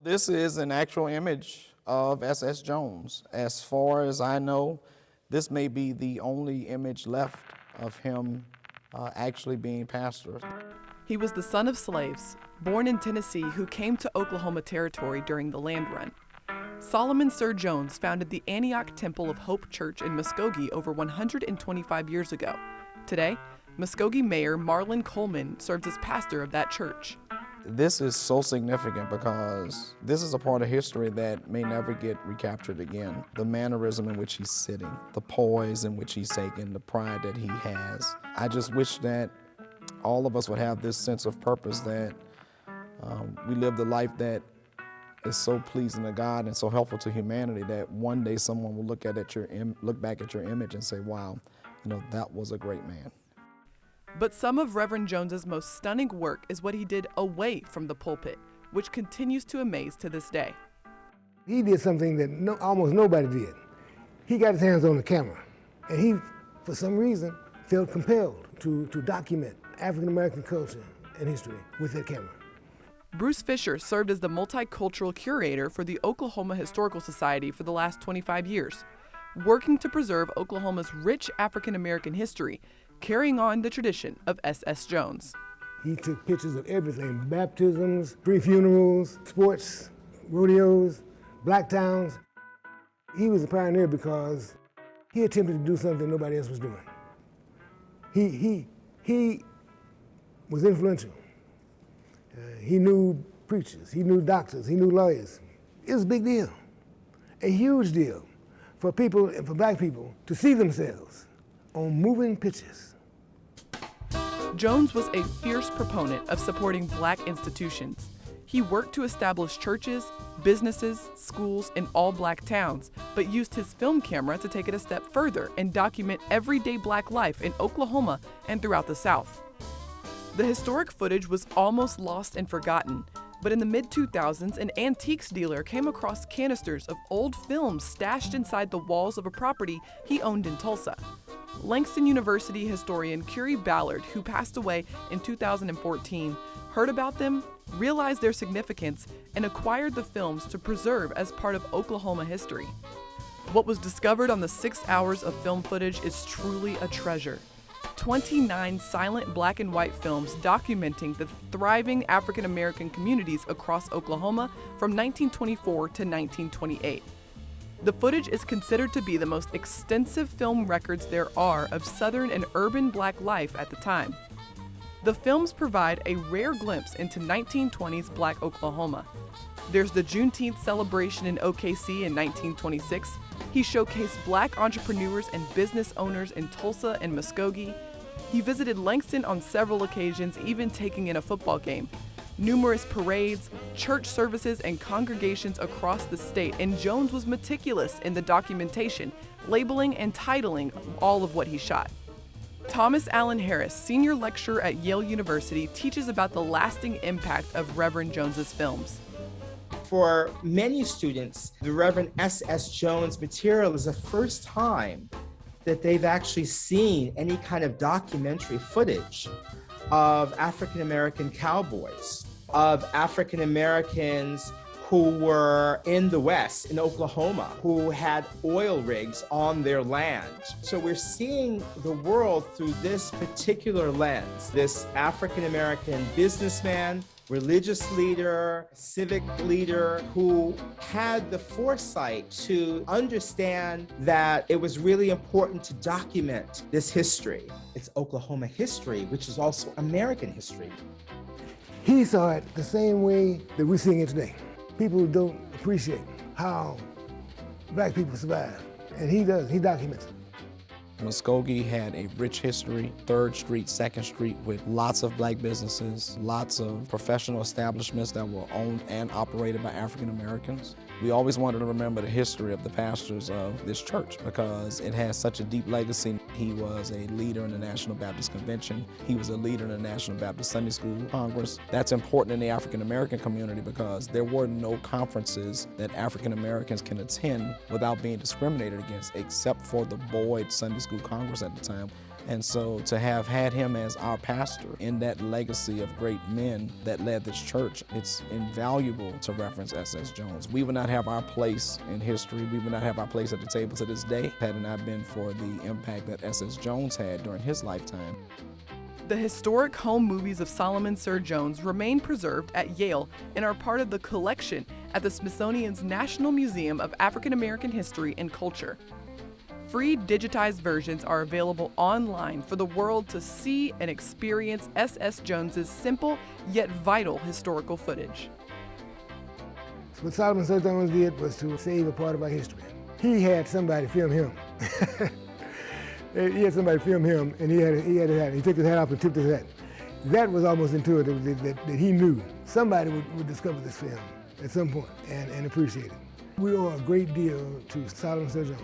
This is an actual image of S.S. Jones. As far as I know, this may be the only image left of him actually being pastor. He was the son of slaves, born in Tennessee, who came to Oklahoma Territory during the land run. Solomon Sir Jones founded the Antioch Temple of Hope Church in Muskogee over 125 years ago. Today, Muskogee Mayor Marlon Coleman serves as pastor of that church. This is so significant because this is a part of history that may never get recaptured again. The mannerism in which he's sitting, the poise in which he's taken, the pride that he has. I just wish that all of us would have this sense of purpose, that we live the life that is so pleasing to God and so helpful to humanity, that one day someone will look back at your image and say, wow, that was a great man. But some of Reverend Jones's most stunning work is what he did away from the pulpit, which continues to amaze to this day. He did something that almost nobody did. He got his hands on the camera, and he, for some reason, felt compelled to document African-American culture and history with that camera. Bruce Fisher served as the multicultural curator for the Oklahoma Historical Society for the last 25 years, working to preserve Oklahoma's rich African-American history, carrying on the tradition of S.S. Jones. He took pictures of everything: baptisms, pre-funerals, sports, rodeos, black towns. He was a pioneer because he attempted to do something nobody else was doing. He was influential. He knew preachers, he knew doctors, he knew lawyers. It was a big deal, a huge deal for people, for black people, to see themselves on moving pictures. Jones was a fierce proponent of supporting black institutions. He worked to establish churches, businesses, schools in all black towns, but used his film camera to take it a step further and document everyday black life in Oklahoma and throughout the South. The historic footage was almost lost and forgotten, but in the mid-2000s, an antiques dealer came across canisters of old films stashed inside the walls of a property he owned in Tulsa. Langston University historian Curie Ballard, who passed away in 2014, heard about them, realized their significance, and acquired the films to preserve as part of Oklahoma history. What was discovered on the 6 hours of film footage is truly a treasure. 29 silent black and white films documenting the thriving African American communities across Oklahoma from 1924 to 1928. The footage is considered to be the most extensive film records there are of Southern and urban black life at the time. The films provide a rare glimpse into 1920s black Oklahoma. There's the Juneteenth celebration in OKC in 1926. He showcased black entrepreneurs and business owners in Tulsa and Muskogee. He visited Langston on several occasions, even taking in a football game. Numerous parades, church services, and congregations across the state, and Jones was meticulous in the documentation, labeling and titling all of what he shot. Thomas Allen Harris, senior lecturer at Yale University, teaches about the lasting impact of Reverend Jones's films. For many students, the Reverend S.S. Jones material is the first time that they've actually seen any kind of documentary footage of African American cowboys, of African Americans who were in the West, in Oklahoma, who had oil rigs on their land. So we're seeing the world through this particular lens, this African American businessman, religious leader, civic leader who had the foresight to understand that it was really important to document this history. It's Oklahoma history, which is also American history. He saw it the same way that we're seeing it today. People don't appreciate how black people survive, and he does, he documents it. Muskogee had a rich history, 3rd Street, 2nd Street, with lots of black businesses, lots of professional establishments that were owned and operated by African Americans. We always wanted to remember the history of the pastors of this church because it has such a deep legacy. He was a leader in the National Baptist Convention. He was a leader in the National Baptist Sunday School Congress. That's important in the African American community because there were no conferences that African Americans can attend without being discriminated against, except for the Boyd Sunday School Congress at the time, And so to have had him as our pastor in that legacy of great men that led this church, it's invaluable to reference S.S. Jones. We would not have our place in history, we would not have our place at the table to this day had it not been for the impact that S.S. Jones had during his lifetime. The historic home movies of Solomon Sir Jones remain preserved at Yale and are part of the collection at the Smithsonian's National Museum of African American History and Culture. Free digitized versions are available online for the world to see and experience S.S. Jones's simple yet vital historical footage. What Solomon Sir Jones did was to save a part of our history. He had somebody film him. He had somebody film him, and he had his hat. He took his hat off and tipped his hat. That was almost intuitive that he knew somebody would discover this film at some point and appreciate it. We owe a great deal to Solomon Sir Jones.